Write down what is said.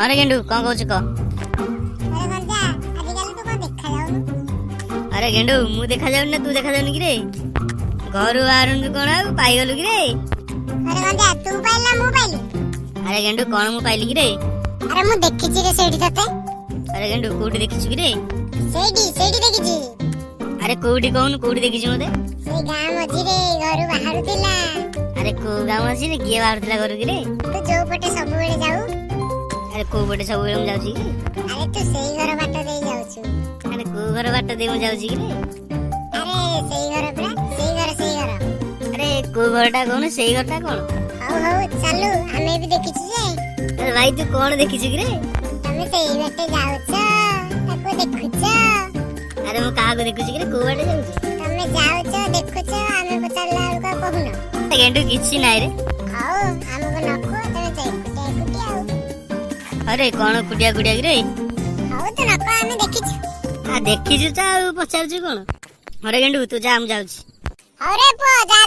अरे गेंडू कौन कहूँ कह अरे गेंडू मु देखा जाऊन ना तू देखा जाऊन कि रे घर बाहर कौन आ पाइगलु कि रे अरे गेंडू कौन मु पाइली कि रे अरे मु देखिछि रे सेठी तते अरे गेंडू कोठी देखिछु कि रे सेठी देखिछि अरे कोठी कहून कोठी देखिछु मते से गां मझी रे घर बाहर दिला अरे को गाँव अच्छी रे किए बाहर दिला घर कि रे तू जो पटे सब बेले जाऊ अरे को पटे सब बेले जाउछी कि अरे तू सेही घर बाट दे जाउछु अरे को घर बाट दे मु जाउछी कि रे अरे सेही घर पूरा सेही घर अरे को घरटा कहून सेही घरटा कोन हौ चलू हमें भी देखिछि जे अरे भाई तू कौन देखिछु कि रे तमे सेही बाटे जाउछ ताको देखुछ अरे मु काहा को देखुछि कि रे को बाटे जाउछी तमे जाउछ देखुछ हमें पचारला का कहून गेंडू किछि नाइ रे हौ हमको नखो तमे जाई कुटी आउ अरे कौन कुटिया कुटिया कि रे हौ तो नखो हमें देखिछु आ देखिछु त पचारछु कोन अरे गेंडू तू जा हम जाउछी हौ रे पो जा